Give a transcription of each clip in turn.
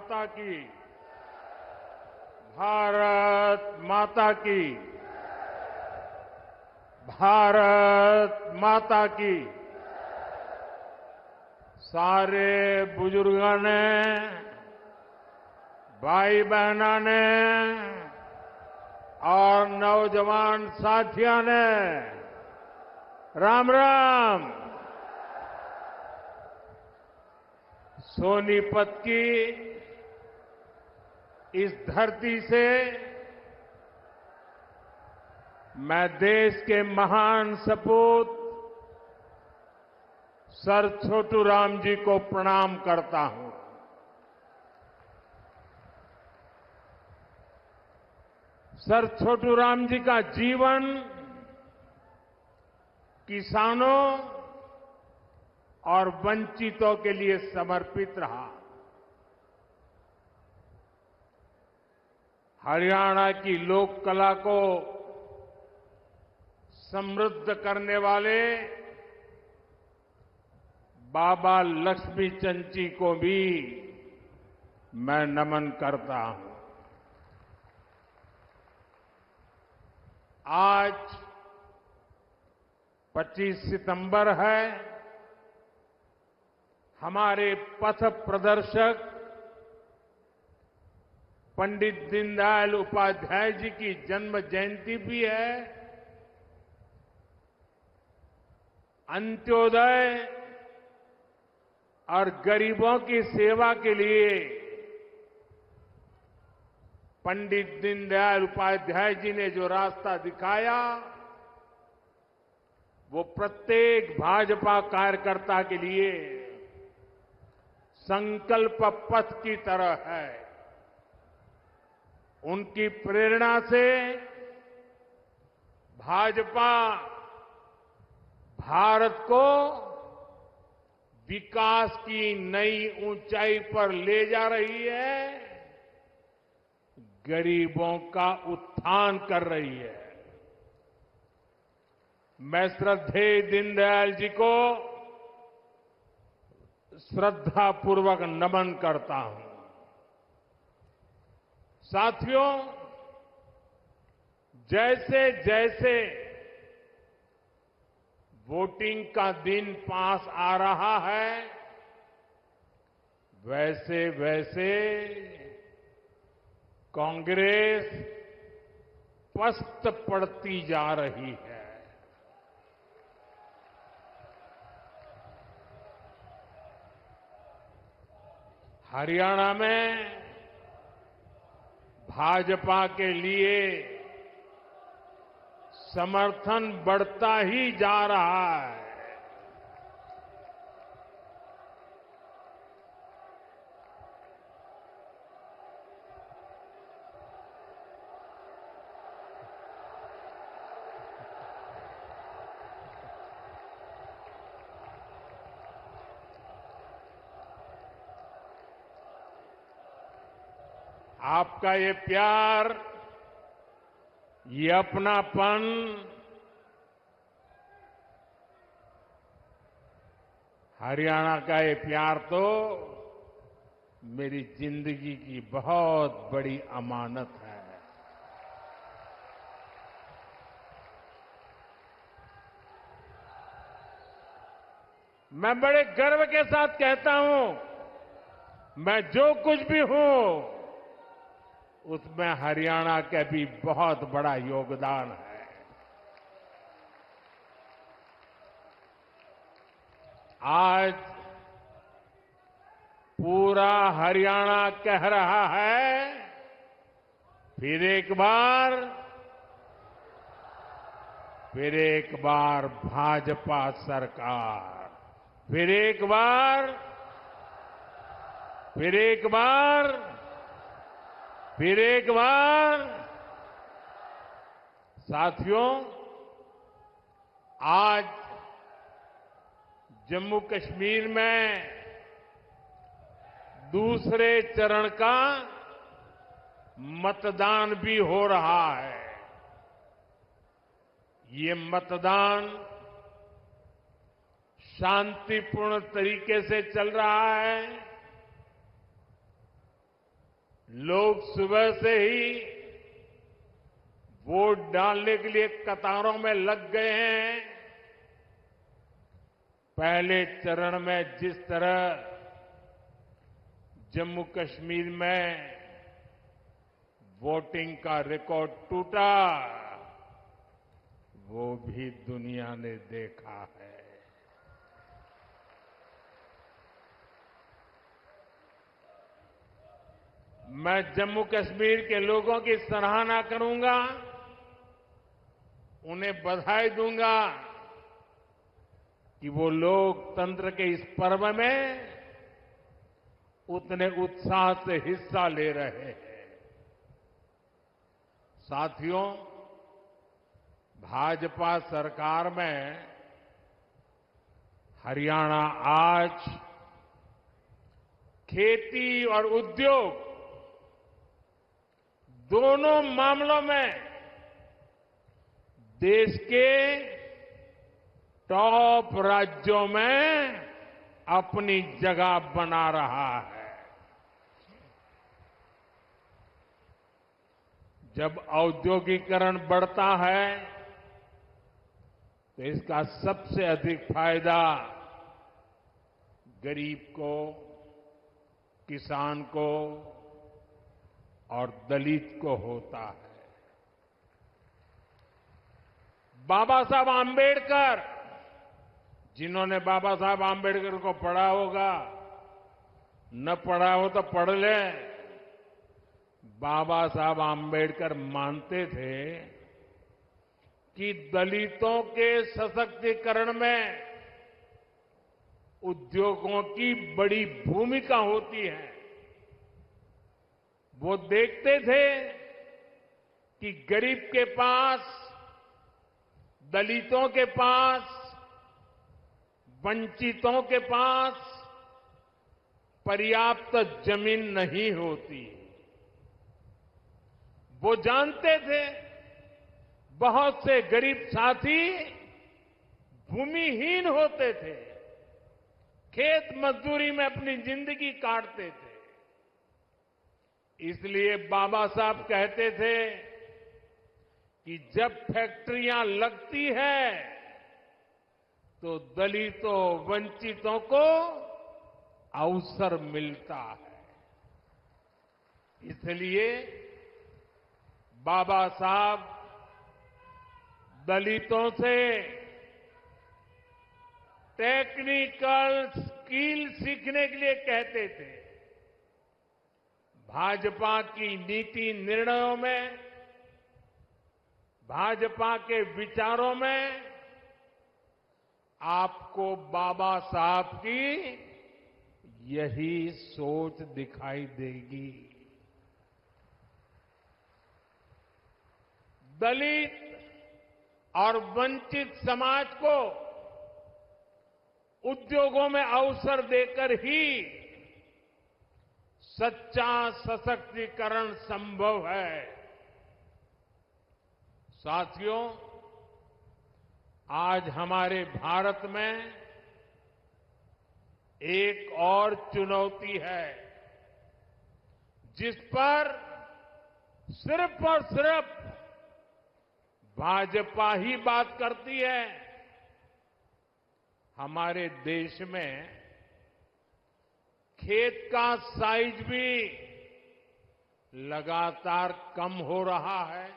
माता की। भारत माता की। भारत माता की। सारे बुजुर्गों ने, भाई बहनों ने और नौजवान साथियों ने राम राम। सोनीपत की इस धरती से मैं देश के महान सपूत सर छोटू राम जी को प्रणाम करता हूं। सर छोटू राम जी का जीवन किसानों और वंचितों के लिए समर्पित रहा। हरियाणा की लोक कला को समृद्ध करने वाले बाबा लक्ष्मीचंद जी को भी मैं नमन करता हूं। आज 25 सितंबर है। हमारे पथ प्रदर्शक पंडित दीनदयाल उपाध्याय जी की जन्म जयंती भी है। अंत्योदय और गरीबों की सेवा के लिए पंडित दीनदयाल उपाध्याय जी ने जो रास्ता दिखाया, वो प्रत्येक भाजपा कार्यकर्ता के लिए संकल्प पथ की तरह है। उनकी प्रेरणा से भाजपा भारत को विकास की नई ऊंचाई पर ले जा रही है, गरीबों का उत्थान कर रही है। मैं श्रद्धेय दीनदयाल जी को श्रद्धापूर्वक नमन करता हूं। साथियों, जैसे जैसे वोटिंग का दिन पास आ रहा है, वैसे वैसे कांग्रेस पस्त पड़ती जा रही है। हरियाणा में भाजपा के लिए समर्थन बढ़ता ही जा रहा है। आपका ये प्यार, ये अपनापन हरियाणा का ये प्यार तो मेरी जिंदगी की बहुत बड़ी अमानत है। मैं बड़े गर्व के साथ कहता हूं, मैं जो कुछ भी हूं उसमें हरियाणा का भी बहुत बड़ा योगदान है। आज पूरा हरियाणा कह रहा है, फिर एक बार भाजपा सरकार, फिर एक बार साथियों, आज जम्मू कश्मीर में दूसरे चरण का मतदान भी हो रहा है। ये मतदान शांतिपूर्ण तरीके से चल रहा है। लोग सुबह से ही वोट डालने के लिए कतारों में लग गए हैं। पहले चरण में जिस तरह जम्मू कश्मीर में वोटिंग का रिकॉर्ड टूटा, वो भी दुनिया ने देखा है। मैं जम्मू कश्मीर के लोगों की सराहना करूंगा, उन्हें बधाई दूंगा कि वो लोकतंत्र के इस पर्व में उतने उत्साह से हिस्सा ले रहे हैं। साथियों, भाजपा सरकार में हरियाणा आज खेती और उद्योग दोनों मामलों में देश के टॉप राज्यों में अपनी जगह बना रहा है। जब औद्योगिकरण बढ़ता है तो इसका सबसे अधिक फायदा गरीब को, किसान को और दलित को होता है। बाबा साहब आम्बेडकर, जिन्होंने बाबा साहब आम्बेडकर को पढ़ा होगा, न पढ़ा हो तो पढ़ ले। बाबा साहब आम्बेडकर मानते थे कि दलितों के सशक्तिकरण में उद्योगों की बड़ी भूमिका होती है। वो देखते थे कि गरीब के पास, दलितों के पास, वंचितों के पास पर्याप्त जमीन नहीं होती। वो जानते थे बहुत से गरीब साथी भूमिहीन होते थे, खेत मजदूरी में अपनी जिंदगी काटते थे। इसलिए बाबा साहब कहते थे कि जब फैक्ट्रियां लगती है तो दलितों, वंचितों को अवसर मिलता है। इसलिए बाबा साहब दलितों से टेक्निकल स्किल सीखने के लिए कहते थे। भाजपा की नीति निर्णयों में, भाजपा के विचारों में आपको बाबा साहब की यही सोच दिखाई देगी। दलित और वंचित समाज को उद्योगों में अवसर देकर ही सच्चा सशक्तिकरण संभव है। साथियों, आज हमारे भारत में एक और चुनौती है जिस पर सिर्फ और सिर्फ भाजपा ही बात करती है। हमारे देश में खेत का साइज भी लगातार कम हो रहा है।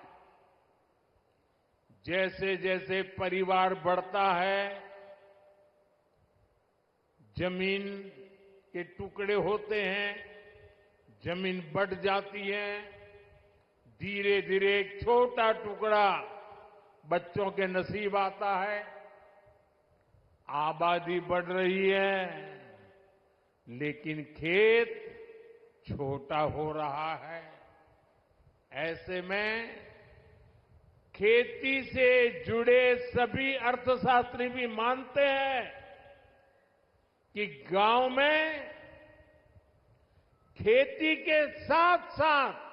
जैसे जैसे परिवार बढ़ता है, जमीन के टुकड़े होते हैं, जमीन बढ़ जाती है। धीरे धीरे एक छोटा टुकड़ा बच्चों के नसीब आता है। आबादी बढ़ रही है, लेकिन खेत छोटा हो रहा है। ऐसे में खेती से जुड़े सभी अर्थशास्त्री भी मानते हैं कि गांव में खेती के साथ साथ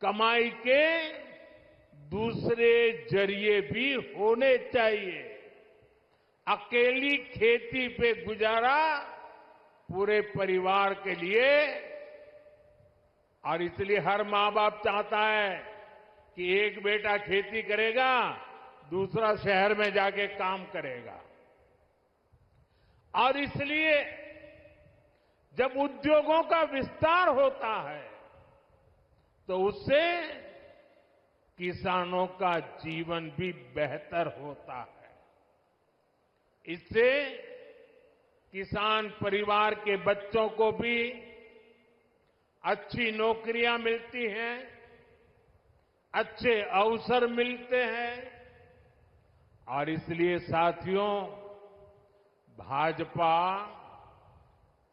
कमाई के दूसरे जरिए भी होने चाहिए। अकेली खेती पे गुजारा पूरे परिवार के लिए और इसलिए हर मां बाप चाहता है कि एक बेटा खेती करेगा, दूसरा शहर में जाके काम करेगा। और इसलिए जब उद्योगों का विस्तार होता है तो उससे किसानों का जीवन भी बेहतर होता है। इससे किसान परिवार के बच्चों को भी अच्छी नौकरियां मिलती हैं, अच्छे अवसर मिलते हैं। और इसलिए साथियों, भाजपा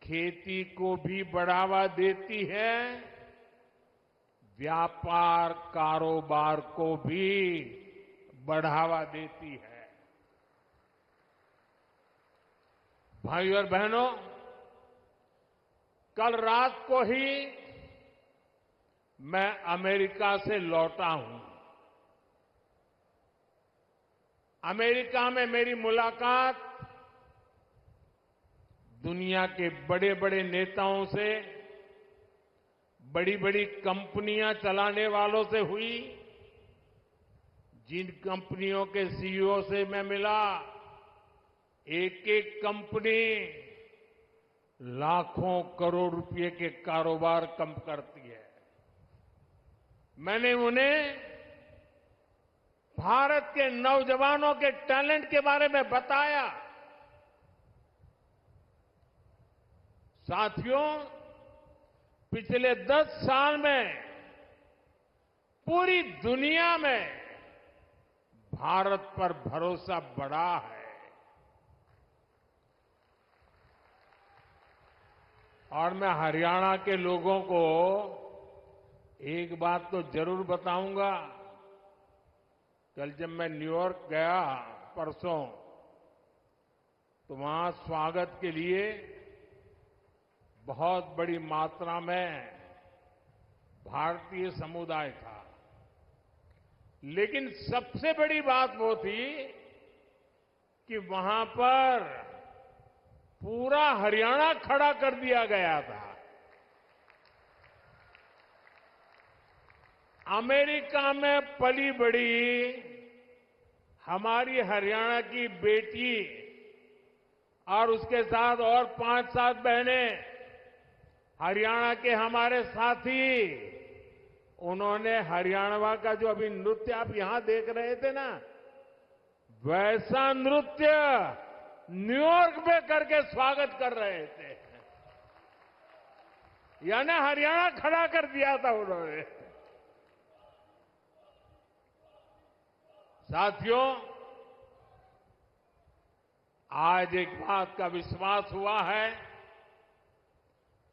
खेती को भी बढ़ावा देती है, व्यापार कारोबार को भी बढ़ावा देती है। भाइयों और बहनों, कल रात को ही मैं अमेरिका से लौटा हूं। अमेरिका में मेरी मुलाकात दुनिया के बड़े बड़े नेताओं से, बड़ी बड़ी कंपनियां चलाने वालों से हुई। जिन कंपनियों के सीईओ से मैं मिला, एक एक कंपनी लाखों करोड़ रुपए के कारोबार कम करती है। मैंने उन्हें भारत के नौजवानों के टैलेंट के बारे में बताया। साथियों, पिछले 10 साल में पूरी दुनिया में भारत पर भरोसा बढ़ा है। और मैं हरियाणा के लोगों को एक बात तो जरूर बताऊंगा। कल जब मैं न्यूयॉर्क गया परसों, तो वहां स्वागत के लिए बहुत बड़ी मात्रा में भारतीय समुदाय था। लेकिन सबसे बड़ी बात वो थी कि वहां पर पूरा हरियाणा खड़ा कर दिया गया था। अमेरिका में पली बड़ी हमारी हरियाणा की बेटी और उसके साथ और 5-7 बहनें, हरियाणा के हमारे साथी, उन्होंने हरियाणा का जो अभी नृत्य आप यहां देख रहे थे ना, वैसा नृत्य न्यूयॉर्क में करके स्वागत कर रहे थे। यानी हरियाणा खड़ा कर दिया था उन्होंने। साथियों, आज एक बात का विश्वास हुआ है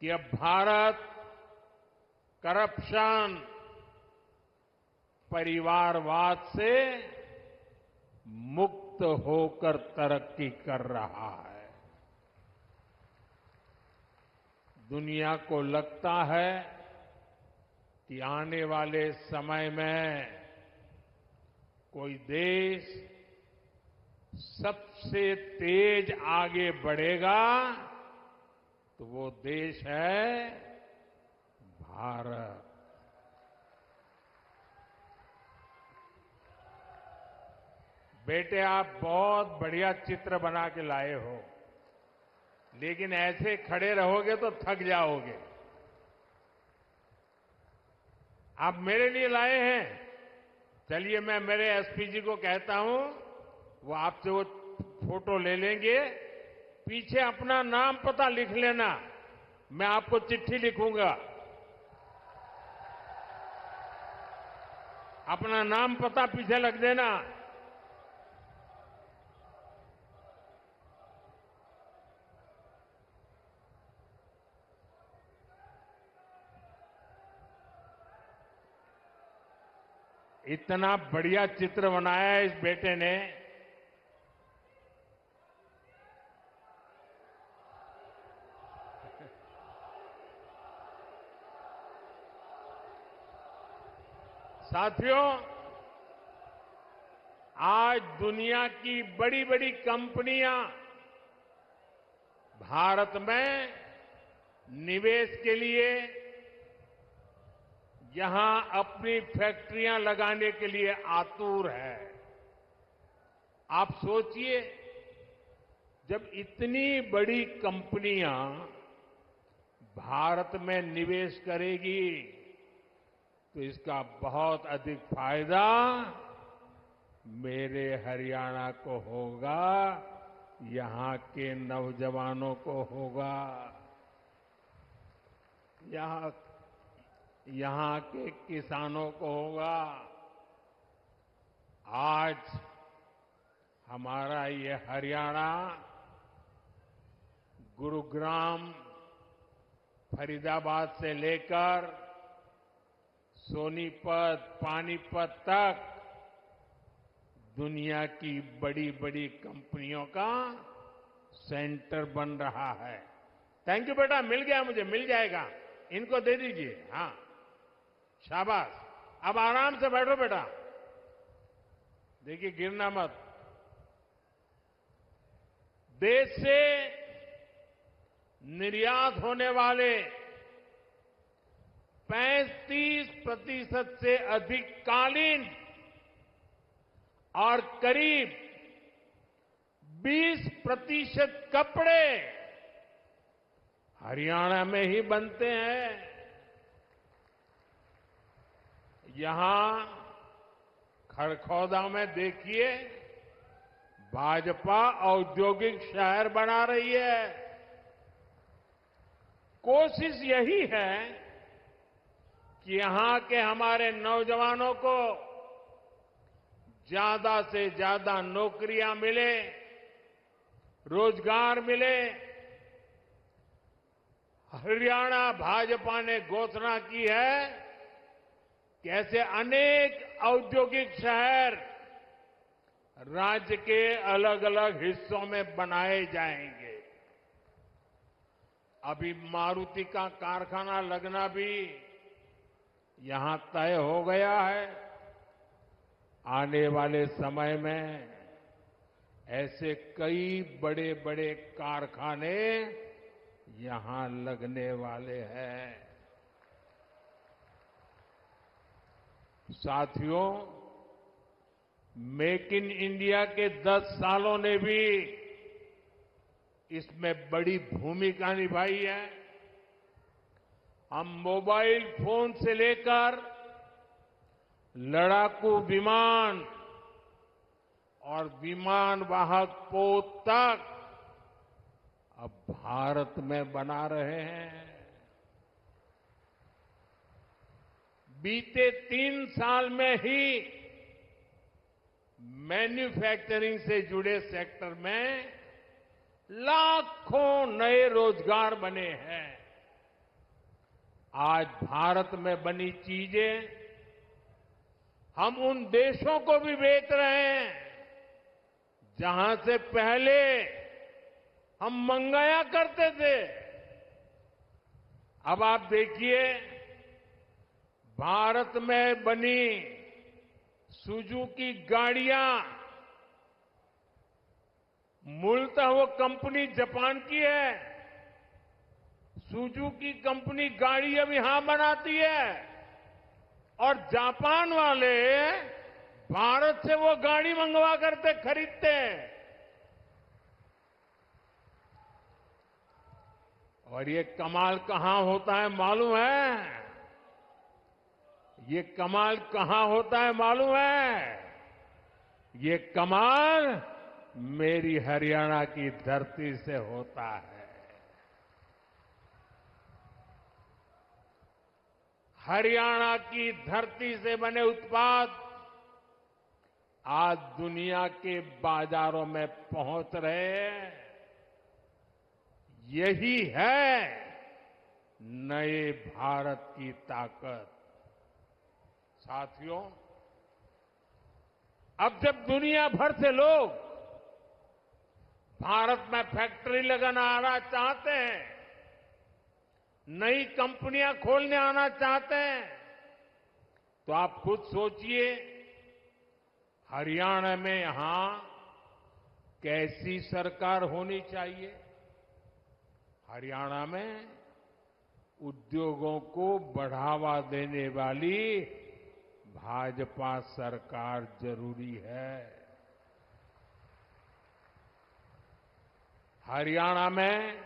कि अब भारत करप्शन, परिवारवाद से मुक्त होकर तरक्की कर रहा है। दुनिया को लगता है कि आने वाले समय में कोई देश सबसे तेज आगे बढ़ेगा तो वो देश है भारत। बेटे, आप बहुत बढ़िया चित्र बना के लाए हो, लेकिन ऐसे खड़े रहोगे तो थक जाओगे। आप मेरे लिए लाए हैं। चलिए, मैं मेरे एसपी जी को कहता हूं, वो आपसे वो फोटो ले लेंगे। पीछे अपना नाम पता लिख लेना, मैं आपको चिट्ठी लिखूंगा। अपना नाम पता पीछे लग देना। इतना बढ़िया चित्र बनाया है इस बेटे ने। साथियों, आज दुनिया की बड़ी बड़ी कंपनियां भारत में निवेश के लिए, यहां अपनी फैक्ट्रियां लगाने के लिए आतुर है। आप सोचिए, जब इतनी बड़ी कंपनियां भारत में निवेश करेगी तो इसका बहुत अधिक फायदा मेरे हरियाणा को होगा, यहां के नौजवानों को होगा, यहां के किसानों को होगा। आज हमारा ये हरियाणा गुरुग्राम, फरीदाबाद से लेकर सोनीपत, पानीपत तक दुनिया की बड़ी बड़ी कंपनियों का सेंटर बन रहा है। थैंक यू बेटा, मिल गया मुझे, मिल जाएगा, इनको दे दीजिए। हाँ, शाबाश। अब आराम से बैठो बेटा, देखिए गिरना मत। देश से निर्यात होने वाले 35% से अधिक कालीन और करीब 20% कपड़े हरियाणा में ही बनते हैं। यहां खड़खौदा में देखिए, भाजपा औद्योगिक शहर बना रही है। कोशिश यही है कि यहां के हमारे नौजवानों को ज्यादा से ज्यादा नौकरियां मिले, रोजगार मिले। हरियाणा भाजपा ने घोषणा की है कि ऐसे अनेक औद्योगिक शहर राज्य के अलग अलग हिस्सों में बनाए जाएंगे। अभी मारुति का कारखाना लगना भी यहां तय हो गया है। आने वाले समय में ऐसे कई बड़े बड़े कारखाने यहां लगने वाले हैं। साथियों, मेक इन इंडिया के 10 सालों ने भी इसमें बड़ी भूमिका निभाई है। हम मोबाइल फोन से लेकर लड़ाकू विमान और विमान वाहक पोत तक अब भारत में बना रहे हैं। बीते 3 साल में ही मैन्युफैक्चरिंग से जुड़े सेक्टर में लाखों नए रोजगार बने हैं। आज भारत में बनी चीजें हम उन देशों को भी बेच रहे हैं जहां से पहले हम मंगाया करते थे। अब आप देखिए, भारत में बनी सुजुकी गाड़ियां, मूलतः वो कंपनी जापान की है। सुजुकी कंपनी गाड़ी अब यहां बनाती है और जापान वाले भारत से वो गाड़ी मंगवा करते, खरीदते हैं। और ये कमाल कहां होता है मालूम है? ये कमाल कहां होता है मालूम है? ये कमाल मेरी हरियाणा की धरती से होता है। हरियाणा की धरती से बने उत्पाद आज दुनिया के बाजारों में पहुंच रहे हैं। यही है नए भारत की ताकत। साथियों, अब जब दुनिया भर से लोग भारत में फैक्ट्री लगाना चाहते हैं, नई कंपनियां खोलने आना चाहते हैं, तो आप खुद सोचिए हरियाणा में यहां कैसी सरकार होनी चाहिए। हरियाणा में उद्योगों को बढ़ावा देने वाली भाजपा सरकार जरूरी है। हरियाणा में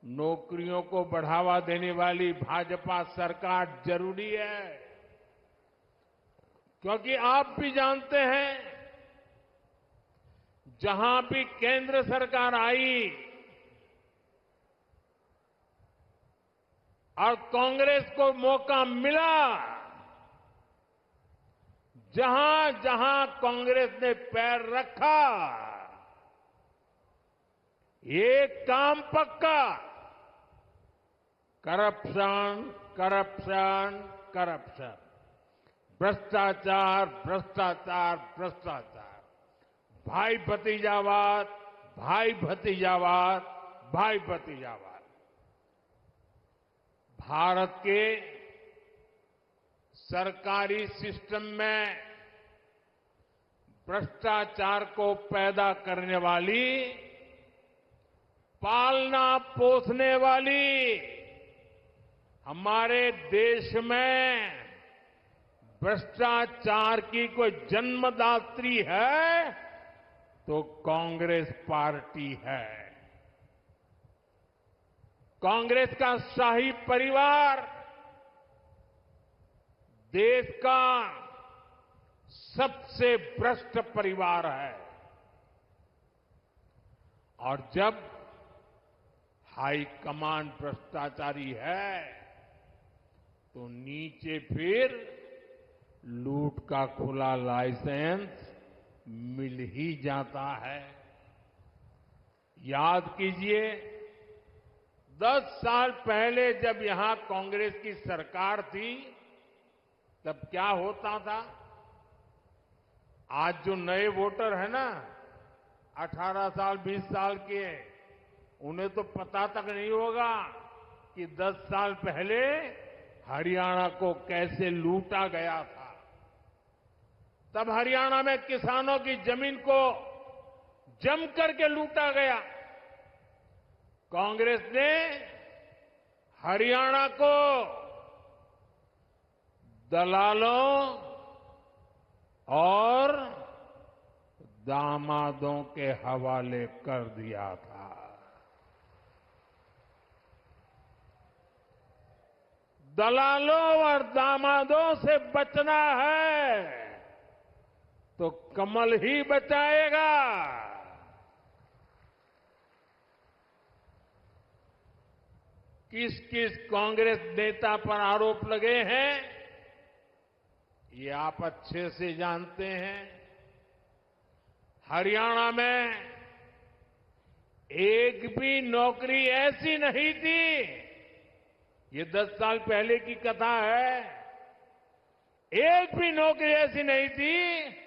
नौकरियों को बढ़ावा देने वाली भाजपा सरकार जरूरी है, क्योंकि आप भी जानते हैं, जहां भी केंद्र सरकार आई और कांग्रेस को मौका मिला, जहां जहां कांग्रेस ने पैर रखा, ये काम पक्का, करप्शन, करप्शन, करप्शन, भ्रष्टाचार, भ्रष्टाचार, भ्रष्टाचार, भाई भतीजावाद, भाई भतीजावाद, भाई भतीजावाद। भारत के सरकारी सिस्टम में भ्रष्टाचार को पैदा करने वाली, पालना पोसने वाली, हमारे देश में भ्रष्टाचार की कोई जन्मदात्री है तो कांग्रेस पार्टी है। कांग्रेस का शाही परिवार देश का सबसे भ्रष्ट परिवार है, और जब हाईकमान भ्रष्टाचारी है तो नीचे फिर लूट का खुला लाइसेंस मिल ही जाता है। याद कीजिए, 10 साल पहले जब यहां कांग्रेस की सरकार थी, तब क्या होता था? आज जो नए वोटर है ना, 18 साल 20 साल के, उन्हें तो पता तक नहीं होगा कि 10 साल पहले हरियाणा को कैसे लूटा गया था। तब हरियाणा में किसानों की जमीन को जम करके लूटा गया। कांग्रेस ने हरियाणा को दलालों और दामादों के हवाले कर दिया था। दलालों और दामादों से बचना है तो कमल ही बचाएगा। किस किस कांग्रेस नेता पर आरोप लगे हैं, ये आप अच्छे से जानते हैं। हरियाणा में एक भी नौकरी ऐसी नहीं थी, ये 10 साल पहले की कथा है, एक भी नौकरी ऐसी नहीं थी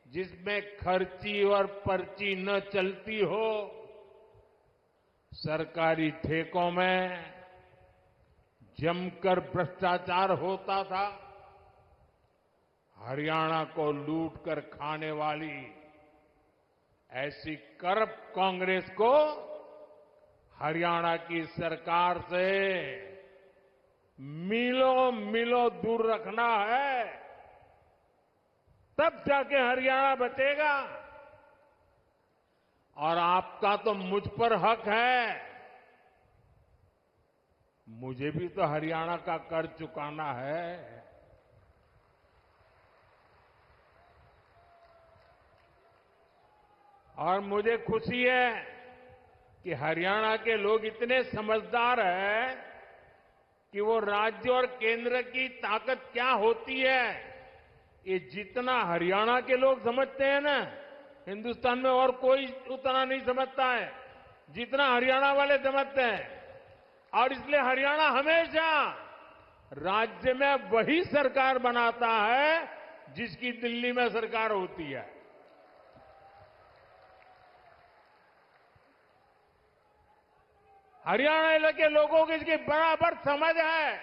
जिसमें खर्ची और पर्ची न चलती हो। सरकारी ठेकों में जमकर भ्रष्टाचार होता था। हरियाणा को लूट कर खाने वाली ऐसी करप्ट कांग्रेस को हरियाणा की सरकार से मीलों मीलों दूर रखना है, तब जाके हरियाणा बचेगा। और आपका तो मुझ पर हक है, मुझे भी तो हरियाणा का कर चुकाना है। और मुझे खुशी है कि हरियाणा के लोग इतने समझदार हैं कि वो राज्य और केंद्र की ताकत क्या होती है, ये जितना हरियाणा के लोग समझते हैं ना, हिंदुस्तान में और कोई उतना नहीं समझता है जितना हरियाणा वाले समझते हैं। और इसलिए हरियाणा हमेशा राज्य में वही सरकार बनाता है जिसकी दिल्ली में सरकार होती है। हरियाणा के लोगों की इसकी बराबर समझ है।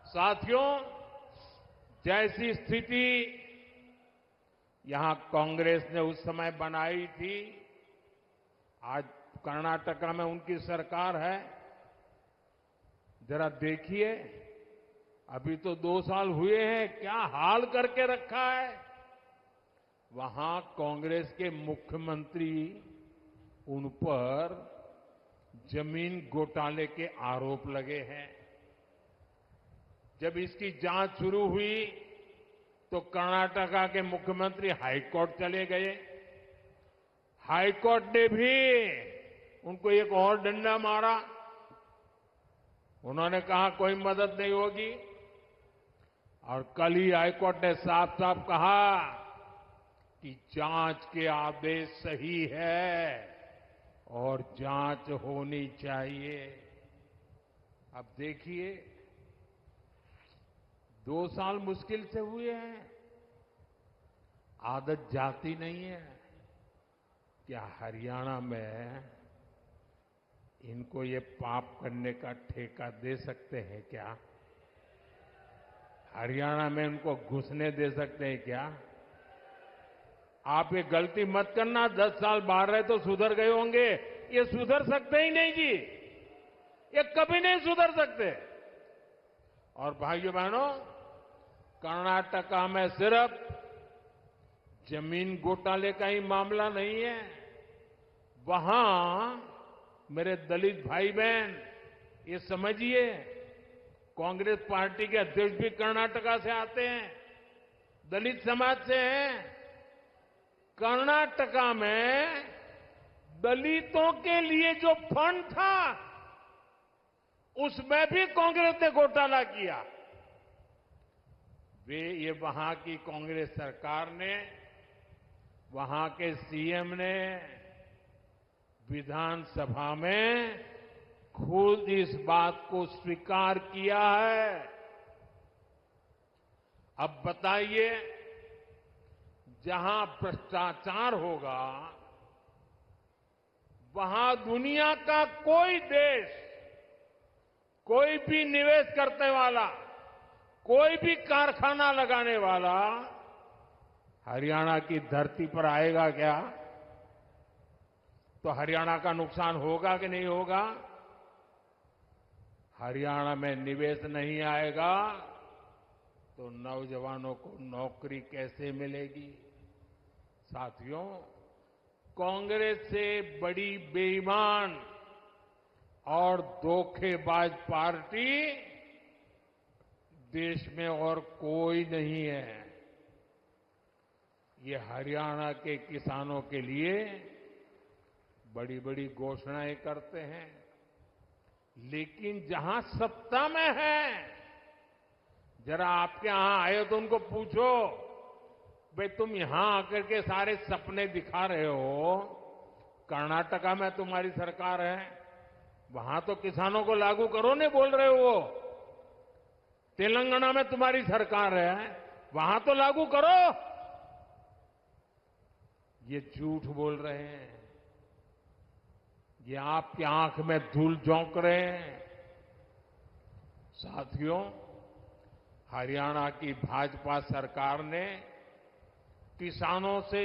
साथियों, जैसी स्थिति यहां कांग्रेस ने उस समय बनाई थी, आज कर्नाटका में उनकी सरकार है, जरा देखिए, अभी तो 2 साल हुए हैं, क्या हाल करके रखा है। वहां कांग्रेस के मुख्यमंत्री उन पर जमीन घोटाले के आरोप लगे हैं। जब इसकी जांच शुरू हुई तो कर्नाटका के मुख्यमंत्री हाईकोर्ट चले गए। हाईकोर्ट ने भी उनको एक और डंडा मारा। उन्होंने कहा कोई मदद नहीं होगी, और कल ही हाईकोर्ट ने साफ साफ कहा कि जांच के आदेश सही है और जांच होनी चाहिए। अब देखिए, 2 साल मुश्किल से हुए हैं, आदत जाती नहीं है। क्या हरियाणा में इनको ये पाप करने का ठेका दे सकते हैं क्या? हरियाणा में इनको घुसने दे सकते हैं क्या? आप ये गलती मत करना, 10 साल बाहर रहे तो सुधर गए होंगे, ये सुधर सकते ही नहीं जी, ये कभी नहीं सुधर सकते। और भाइयों बहनों, कर्नाटका में सिर्फ जमीन घोटाले का ही मामला नहीं है, वहां मेरे दलित भाई बहन ये समझिए, कांग्रेस पार्टी के अध्यक्ष भी कर्नाटका से आते हैं, दलित समाज से हैं। कर्नाटका में दलितों के लिए जो फंड था उसमें भी कांग्रेस ने घोटाला किया। ये वहां की कांग्रेस सरकार ने, वहां के सीएम ने विधानसभा में खुद इस बात को स्वीकार किया है। अब बताइए, जहां भ्रष्टाचार होगा वहां दुनिया का कोई देश, कोई भी निवेश करने वाला, कोई भी कारखाना लगाने वाला हरियाणा की धरती पर आएगा क्या? तो हरियाणा का नुकसान होगा कि नहीं होगा? हरियाणा में निवेश नहीं आएगा तो नौजवानों को नौकरी कैसे मिलेगी? साथियों, कांग्रेस से बड़ी बेईमान और धोखेबाज पार्टी देश में और कोई नहीं है। ये हरियाणा के किसानों के लिए बड़ी बड़ी घोषणाएं करते हैं, लेकिन जहां सत्ता में है, जरा आपके यहां आए तो उनको पूछो, भाई तुम यहां आकर के सारे सपने दिखा रहे हो, कर्नाटका में तुम्हारी सरकार है, वहां तो किसानों को लागू करो नहीं बोल रहे हो। तेलंगाना में तुम्हारी सरकार है, वहां तो लागू करो। ये झूठ बोल रहे हैं, ये आपकी आंख में धूल झोंक रहे हैं। साथियों, हरियाणा की भाजपा सरकार ने किसानों से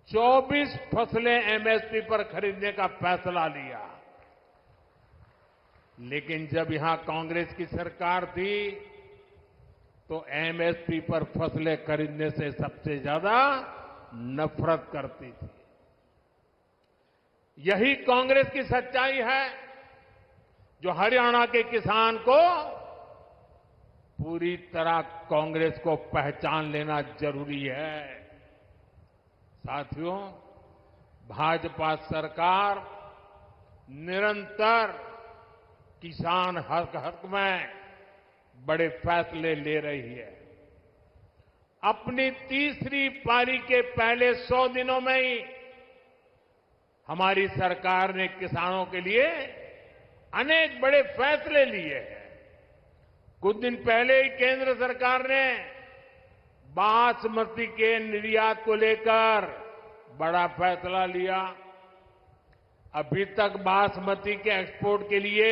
24 फसलें एमएसपी पर खरीदने का फैसला लिया, लेकिन जब यहां कांग्रेस की सरकार थी तो एमएसपी पर फसलें खरीदने से सबसे ज्यादा नफरत करती थी। यही कांग्रेस की सच्चाई है, जो हरियाणा के किसान को पूरी तरह कांग्रेस को पहचान लेना जरूरी है। साथियों, भाजपा सरकार निरंतर किसान हक में बड़े फैसले ले रही है। अपनी तीसरी पारी के पहले 100 दिनों में ही हमारी सरकार ने किसानों के लिए अनेक बड़े फैसले लिए हैं। कुछ दिन पहले ही केंद्र सरकार ने बासमती के निर्यात को लेकर बड़ा फैसला लिया। अभी तक बासमती के एक्सपोर्ट के लिए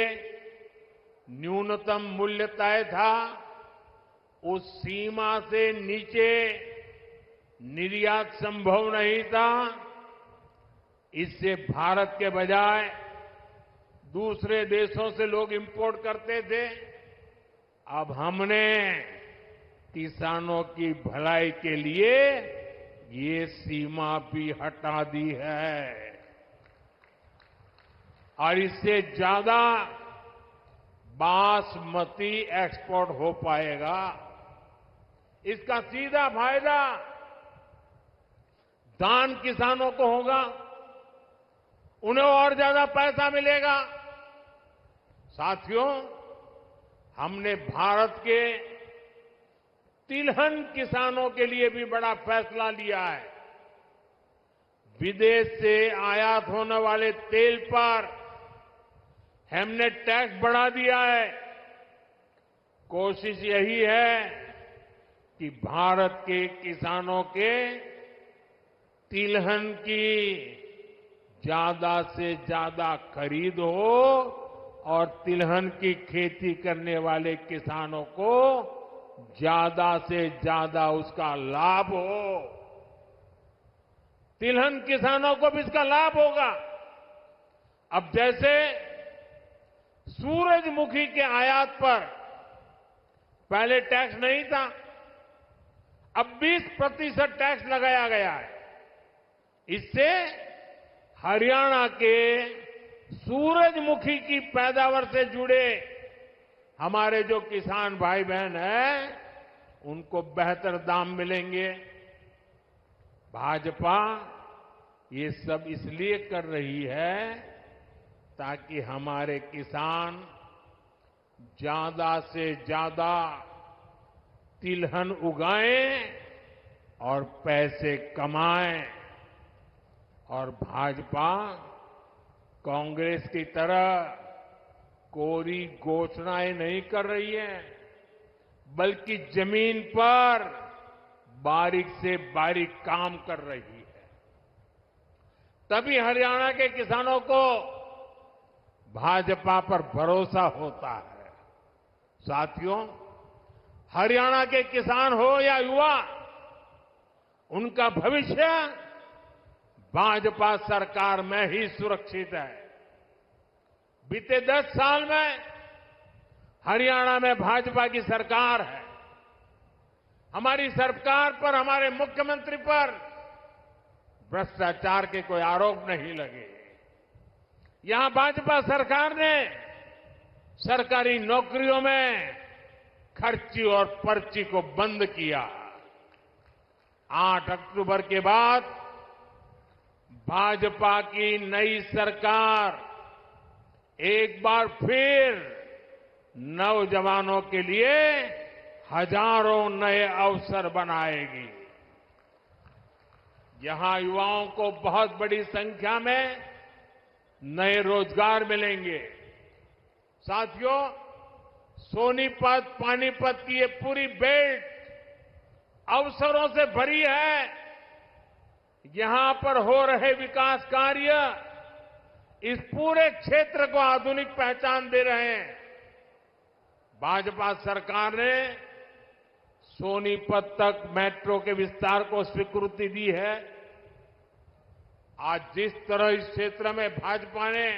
न्यूनतम मूल्य तय था, उस सीमा से नीचे निर्यात संभव नहीं था। इससे भारत के बजाय दूसरे देशों से लोग इंपोर्ट करते थे। अब हमने किसानों की भलाई के लिए ये सीमा भी हटा दी है और इससे ज्यादा बासमती एक्सपोर्ट हो पाएगा। इसका सीधा फायदा धान किसानों को होगा, उन्हें और ज्यादा पैसा मिलेगा। साथियों, हमने भारत के तिलहन किसानों के लिए भी बड़ा फैसला लिया है। विदेश से आयात होने वाले तेल पर हमने टैक्स बढ़ा दिया है। कोशिश यही है कि भारत के किसानों के तिलहन की ज्यादा से ज्यादा खरीद हो और तिलहन की खेती करने वाले किसानों को ज्यादा से ज्यादा उसका लाभ हो। तिलहन किसानों को भी इसका लाभ होगा। अब जैसे सूरजमुखी के आयात पर पहले टैक्स नहीं था, अब 20% टैक्स लगाया गया है। इससे हरियाणा के सूरजमुखी की पैदावार से जुड़े हमारे जो किसान भाई बहन हैं, उनको बेहतर दाम मिलेंगे। भाजपा ये सब इसलिए कर रही है ताकि हमारे किसान ज्यादा से ज्यादा तिलहन उगाएं और पैसे कमाएं। और भाजपा कांग्रेस की तरह कोरी घोषणाएं नहीं कर रही है, बल्कि जमीन पर बारीक से बारीक काम कर रही है। तभी हरियाणा के किसानों को भाजपा पर भरोसा होता है। साथियों, हरियाणा के किसान हो या युवा, उनका भविष्य भाजपा सरकार में ही सुरक्षित है। बीते 10 साल में हरियाणा में भाजपा की सरकार है। हमारी सरकार पर, हमारे मुख्यमंत्री पर भ्रष्टाचार के कोई आरोप नहीं लगे। यहां भाजपा सरकार ने सरकारी नौकरियों में खर्ची और पर्ची को बंद किया। 8 अक्टूबर के बाद भाजपा की नई सरकार एक बार फिर नौजवानों के लिए हजारों नए अवसर बनाएगी। यहां युवाओं को बहुत बड़ी संख्या में नए रोजगार मिलेंगे। साथियों, सोनीपत, पानीपत की ये पूरी बेल्ट अवसरों से भरी है। यहां पर हो रहे विकास कार्य इस पूरे क्षेत्र को आधुनिक पहचान दे रहे हैं। भाजपा सरकार ने सोनीपत तक मेट्रो के विस्तार को स्वीकृति दी है। आज जिस तरह इस क्षेत्र में भाजपा ने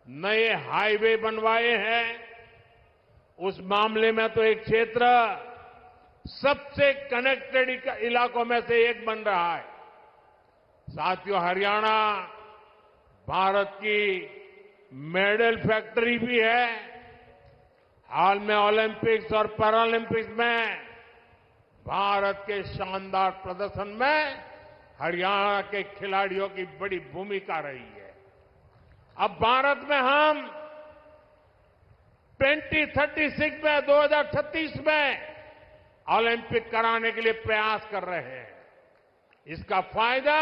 नए हाईवे बनवाए हैं, उस मामले में तो एक क्षेत्र सबसे कनेक्टेड इलाकों में से एक बन रहा है। साथियों, हरियाणा भारत की मेडल फैक्ट्री भी है। हाल में ओलंपिक्स और पैरालंपिक्स में भारत के शानदार प्रदर्शन में हरियाणा के खिलाड़ियों की बड़ी भूमिका रही है। अब भारत में हम 2036 में, 2036 में ओलंपिक कराने के लिए प्रयास कर रहे हैं। इसका फायदा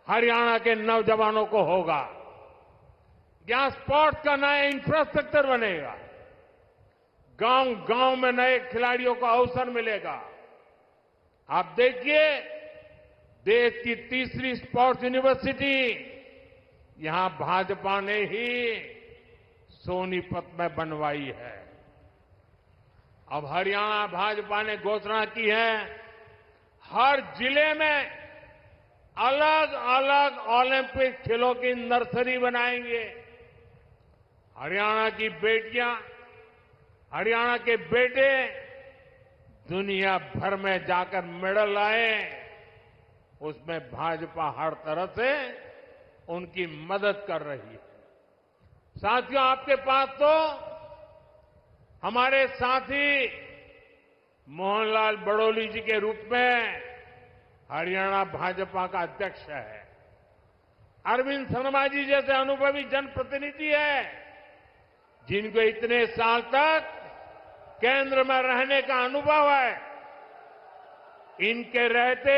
हरियाणा के नौजवानों को होगा। यहां स्पोर्ट्स का नया इंफ्रास्ट्रक्चर बनेगा। गांव-गांव में नए खिलाड़ियों को अवसर मिलेगा। आप देखिए, देश की तीसरी स्पोर्ट्स यूनिवर्सिटी यहां भाजपा ने ही सोनीपत में बनवाई है। अब हरियाणा भाजपा ने घोषणा की है, हर जिले में अलग अलग ओलंपिक खेलों की नर्सरी बनाएंगे। हरियाणा की बेटियां, हरियाणा के बेटे दुनिया भर में जाकर मेडल लाए, उसमें भाजपा हर तरह से उनकी मदद कर रही है। साथियों, आपके पास तो हमारे साथी मोहनलाल बड़ौली जी के रूप में हरियाणा भाजपा का अध्यक्ष है। अरविंद शर्मा जी जैसे अनुभवी जनप्रतिनिधि है, जिनको इतने साल तक केंद्र में रहने का अनुभव है। इनके रहते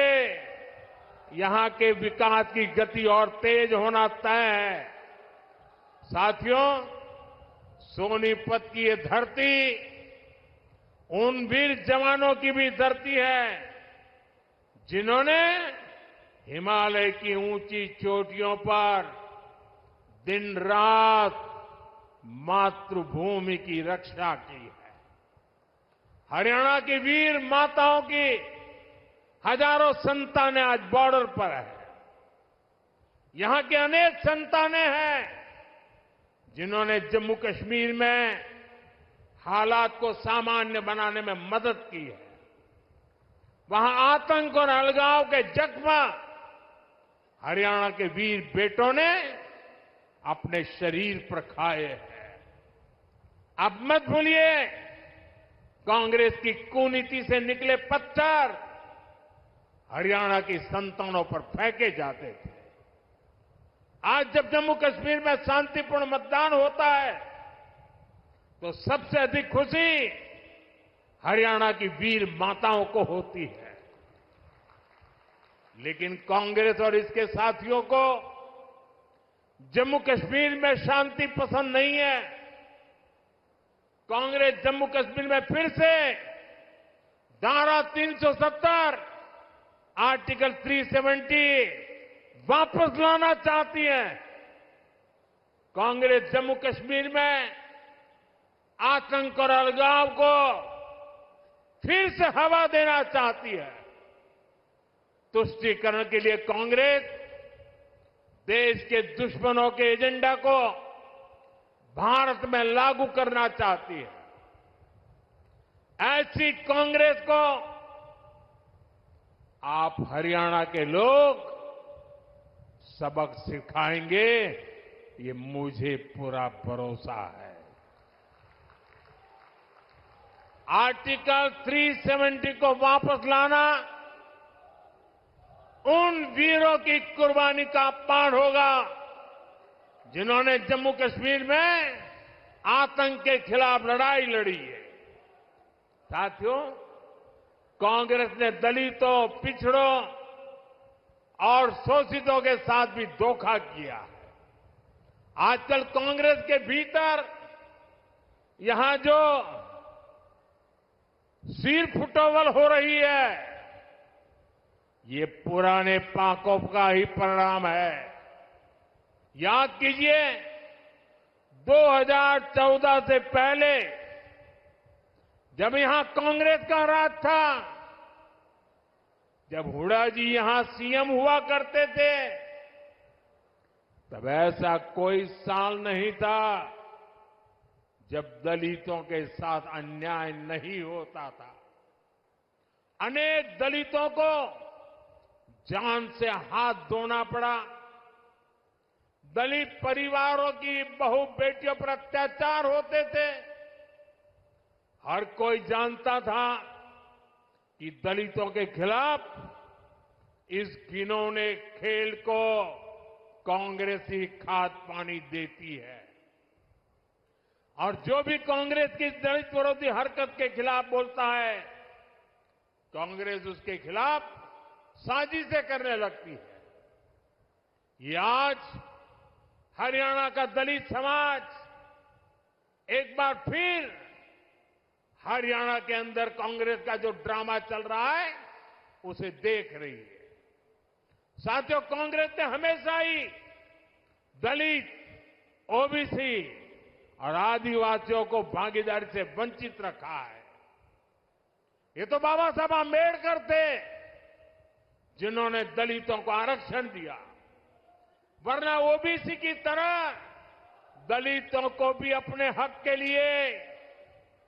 यहां के विकास की गति और तेज होना तय है। साथियों, सोनीपत की ये धरती उन वीर जवानों की भी धरती है, जिन्होंने हिमालय की ऊंची चोटियों पर दिन रात मातृभूमि की रक्षा की है। हरियाणा की वीर माताओं की हजारों संतानें आज बॉर्डर पर है। यहां के अनेक संतानें हैं जिन्होंने जम्मू कश्मीर में हालात को सामान्य बनाने में मदद की है। वहां आतंक और अलगाव के जख्म हरियाणा के वीर बेटों ने अपने शरीर पर खाए हैं। अब मत भूलिए, कांग्रेस की कुनीति से निकले पत्थर हरियाणा की संतानों पर फेंके जाते थे। आज जब जम्मू कश्मीर में शांतिपूर्ण मतदान होता है, तो सबसे अधिक खुशी हरियाणा की वीर माताओं को होती है। लेकिन कांग्रेस और इसके साथियों को जम्मू कश्मीर में शांति पसंद नहीं है। कांग्रेस जम्मू कश्मीर में फिर से धारा 370, आर्टिकल 370 वापस लाना चाहती है। कांग्रेस जम्मू कश्मीर में आतंक और अलगाव को फिर से हवा देना चाहती है। तुष्टीकरण के लिए कांग्रेस देश के दुश्मनों के एजेंडा को भारत में लागू करना चाहती है। ऐसी कांग्रेस को आप हरियाणा के लोग सबक सिखाएंगे, ये मुझे पूरा भरोसा है। आर्टिकल 370 को वापस लाना उन वीरों की कुर्बानी का अपमान होगा, जिन्होंने जम्मू कश्मीर में आतंक के खिलाफ लड़ाई लड़ी है। साथियों, कांग्रेस ने दलितों, पिछड़ों और शोषितों के साथ भी धोखा किया है। आजकल कांग्रेस के भीतर यहां जो सिर फुटोवल हो रही है, ये पुराने पाकों का ही परिणाम है। याद कीजिए, 2014 से पहले जब यहां कांग्रेस का राज था, जब हुड्डा जी यहां सीएम हुआ करते थे, तब ऐसा कोई साल नहीं था जब दलितों के साथ अन्याय नहीं होता था। अनेक दलितों को जान से हाथ धोना पड़ा। दलित परिवारों की बहु बेटियों पर अत्याचार होते थे। हर कोई जानता था कि दलितों के खिलाफ इस घिनौने खेल को कांग्रेस ही खाद पानी देती है। और जो भी कांग्रेस की दलित विरोधी हरकत के खिलाफ बोलता है, कांग्रेस उसके खिलाफ साजिशें करने लगती है। ये आज हरियाणा का दलित समाज एक बार फिर हरियाणा के अंदर कांग्रेस का जो ड्रामा चल रहा है, उसे देख रही है। साथियों, कांग्रेस ने हमेशा ही दलित, ओबीसी और आदिवासियों को भागीदारी से वंचित रखा है। ये तो बाबा साहब आंबेडकर थे जिन्होंने दलितों को आरक्षण दिया, वरना ओबीसी की तरह दलितों को भी अपने हक के लिए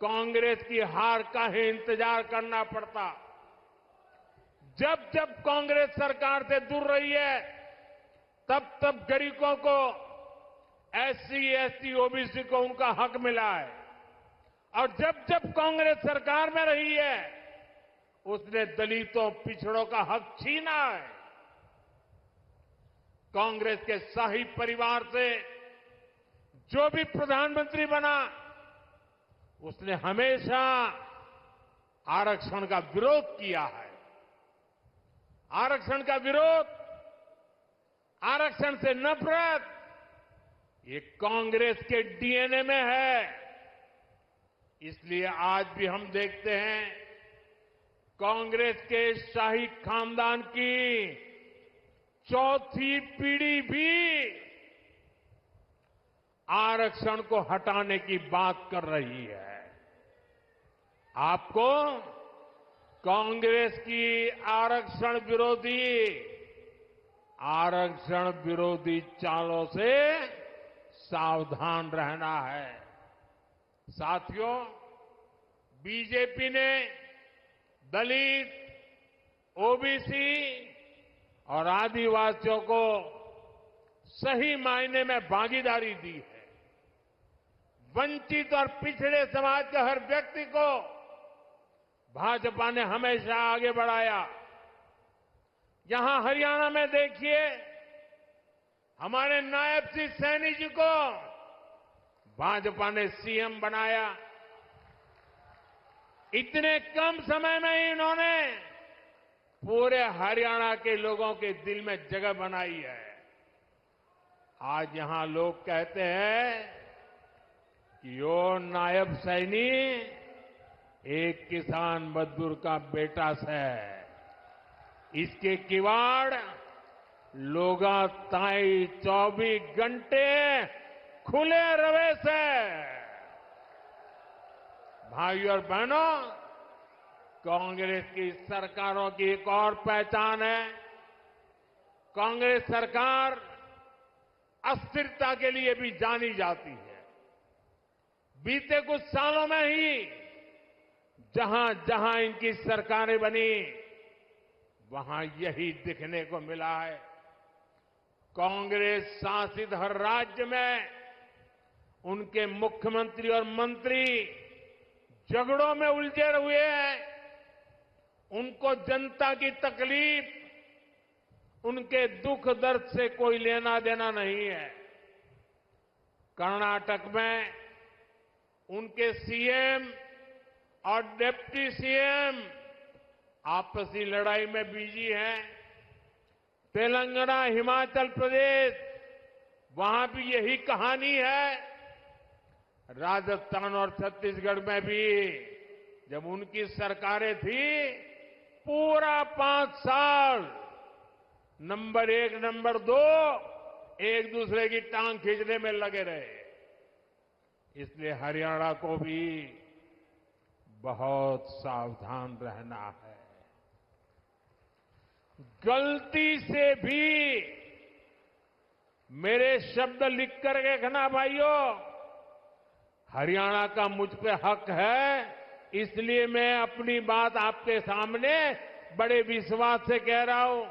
कांग्रेस की हार का ही इंतजार करना पड़ता। जब जब कांग्रेस सरकार से दूर रही है, तब तब गरीबों को, एससी, एसटी, ओबीसी को उनका हक मिला है। और जब जब कांग्रेस सरकार में रही है, उसने दलितों, पिछड़ों का हक छीना है। कांग्रेस के शाही परिवार से जो भी प्रधानमंत्री बना, उसने हमेशा आरक्षण का विरोध किया है। आरक्षण का विरोध, आरक्षण से नफरत, ये कांग्रेस के डीएनए में है। इसलिए आज भी हम देखते हैं कांग्रेस के शाही खानदान की चौथी पीढ़ी भी आरक्षण को हटाने की बात कर रही है। आपको कांग्रेस की आरक्षण विरोधी चालों से सावधान रहना है। साथियों, बीजेपी ने दलित, ओबीसी और आदिवासियों को सही मायने में भागीदारी दी है। वंचित और पिछड़े समाज के हर व्यक्ति को भाजपा ने हमेशा आगे बढ़ाया। यहां हरियाणा में देखिए, हमारे नायब सिंह सैनी जी को भाजपा ने सीएम बनाया। इतने कम समय में ही इन्होंने पूरे हरियाणा के लोगों के दिल में जगह बनाई है। आज यहां लोग कहते हैं कि यो नायब सैनी एक किसान मजदूर का बेटा से, इसके किवाड़ लोगा ताई 24 घंटे खुले रवे से। भाइयों और बहनों, कांग्रेस की सरकारों की एक और पहचान है, कांग्रेस सरकार अस्थिरता के लिए भी जानी जाती है। बीते कुछ सालों में ही जहां जहां इनकी सरकारें बनी, वहां यही दिखने को मिला है। कांग्रेस शासित हर राज्य में उनके मुख्यमंत्री और मंत्री झगड़ों में उलझे हुए हैं। उनको जनता की तकलीफ, उनके दुख दर्द से कोई लेना देना नहीं है। कर्नाटक में उनके सीएम और डिप्टी सीएम आपसी लड़ाई में बिजी हैं। तेलंगाना, हिमाचल प्रदेश, वहां भी यही कहानी है। राजस्थान और छत्तीसगढ़ में भी जब उनकी सरकारें थी, पूरा 5 साल नंबर 1, नंबर 2 एक दूसरे की टांग खींचने में लगे रहे। इसलिए हरियाणा को भी बहुत सावधान रहना है। गलती से भी मेरे शब्द लिख कर देखना भाइयों, हरियाणा का मुझ पे हक है, इसलिए मैं अपनी बात आपके सामने बड़े विश्वास से कह रहा हूं।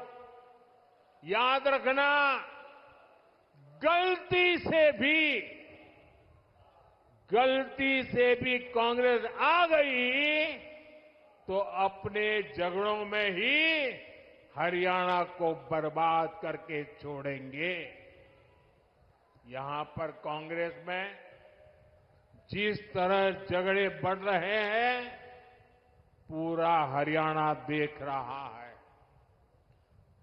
याद रखना, गलती से भी कांग्रेस आ गई तो अपने झगड़ों में ही हरियाणा को बर्बाद करके छोड़ेंगे। यहां पर कांग्रेस में जिस तरह झगड़े बढ़ रहे हैं, पूरा हरियाणा देख रहा है।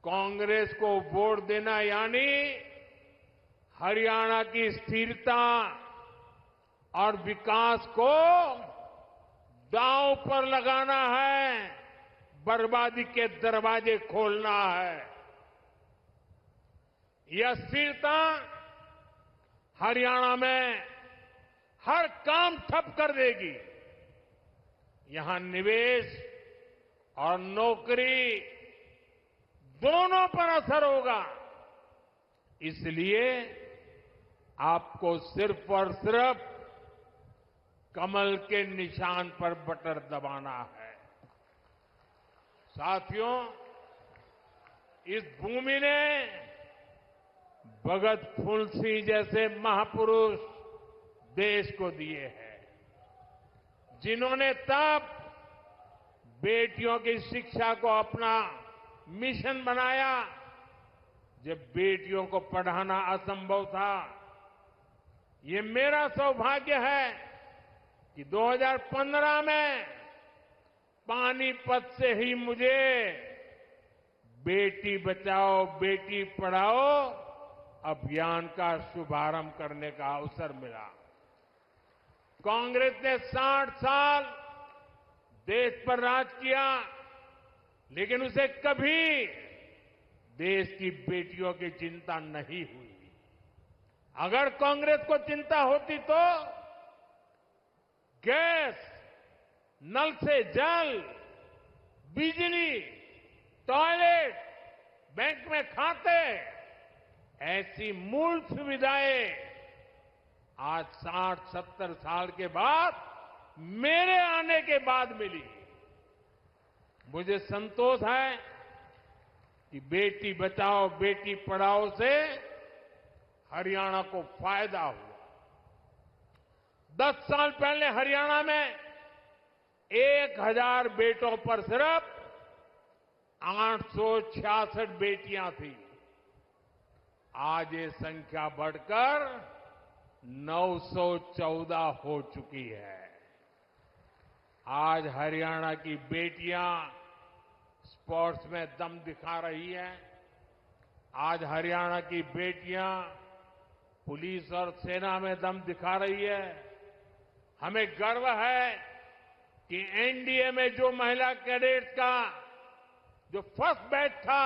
कांग्रेस को वोट देना यानी हरियाणा की स्थिरता और विकास को दांव पर लगाना है, बर्बादी के दरवाजे खोलना है। यह स्थिरता हरियाणा में हर काम ठप कर देगी। यहां निवेश और नौकरी दोनों पर असर होगा। इसलिए आपको सिर्फ और सिर्फ कमल के निशान पर बटन दबाना है। साथियों, इस भूमि ने भगत फूल सिंह जैसे महापुरुष देश को दिए हैं, जिन्होंने तब बेटियों की शिक्षा को अपना मिशन बनाया जब बेटियों को पढ़ाना असंभव था। ये मेरा सौभाग्य है कि 2015 में पानीपत से ही मुझे बेटी बचाओ बेटी पढ़ाओ अभियान का शुभारंभ करने का अवसर मिला। कांग्रेस ने 60 साल देश पर राज किया, लेकिन उसे कभी देश की बेटियों की चिंता नहीं हुई। अगर कांग्रेस को चिंता होती तो गैस, नल से जल, बिजली, टॉयलेट, बैंक में खाते, ऐसी मूल सुविधाएं आज 60-70 साल के बाद मेरे आने के बाद मिली। मुझे संतोष है कि बेटी बचाओ बेटी पढ़ाओ से हरियाणा को फायदा हुआ। 10 साल पहले हरियाणा में 1000 बेटों पर सिर्फ 866 बेटियां थी। आज ये संख्या बढ़कर 914 हो चुकी है। आज हरियाणा की बेटियां स्पोर्ट्स में दम दिखा रही हैं। आज हरियाणा की बेटियां पुलिस और सेना में दम दिखा रही है। हमें गर्व है कि एनडीए में जो महिला कैडेट्स का जो फर्स्ट बैच था,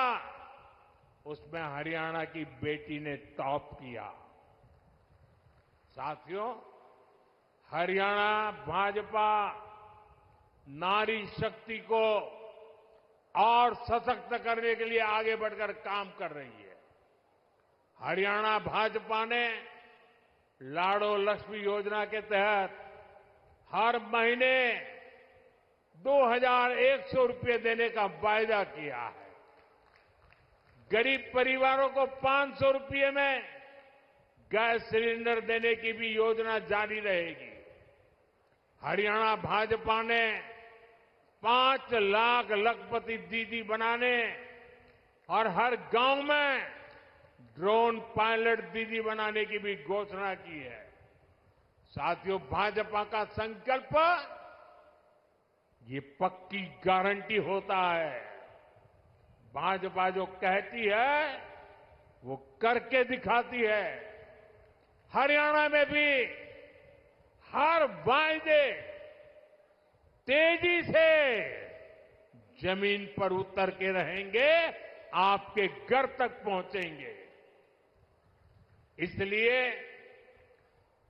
उसमें हरियाणा की बेटी ने टॉप किया। साथियों, हरियाणा भाजपा नारी शक्ति को और सशक्त करने के लिए आगे बढ़कर काम कर रही है। हरियाणा भाजपा ने लाडो लक्ष्मी योजना के तहत हर महीने 2100 रुपये देने का वायदा किया है। गरीब परिवारों को 500 रुपये में गैस सिलेंडर देने की भी योजना जारी रहेगी। हरियाणा भाजपा ने 5 लाख लखपति दीदी बनाने और हर गांव में ड्रोन पायलट दीदी बनाने की भी घोषणा की है। साथियों, भाजपा का संकल्प ये पक्की गारंटी होता है। भाजपा जो कहती है वो करके दिखाती है। हरियाणा में भी हर वायदे तेजी से जमीन पर उतर के रहेंगे, आपके घर तक पहुंचेंगे। इसलिए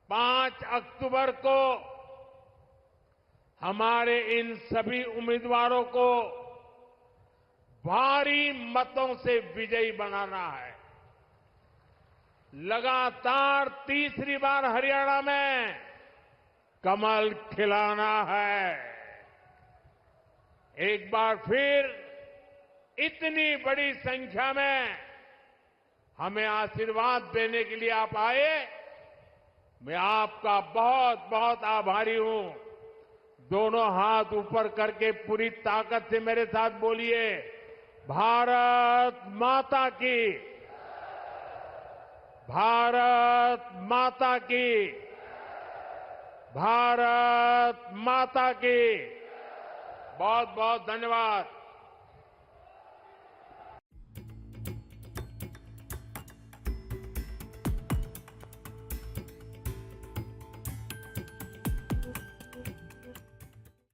5 अक्टूबर को हमारे इन सभी उम्मीदवारों को भारी मतों से विजयी बनाना है। लगातार तीसरी बार हरियाणा में कमल खिलाना है। एक बार फिर इतनी बड़ी संख्या में हमें आशीर्वाद देने के लिए आप आए, मैं आपका बहुत बहुत आभारी हूं। दोनों हाथ ऊपर करके पूरी ताकत से मेरे साथ बोलिए, भारत माता की, भारत माता की, भारत माता की। बहुत बहुत धन्यवाद।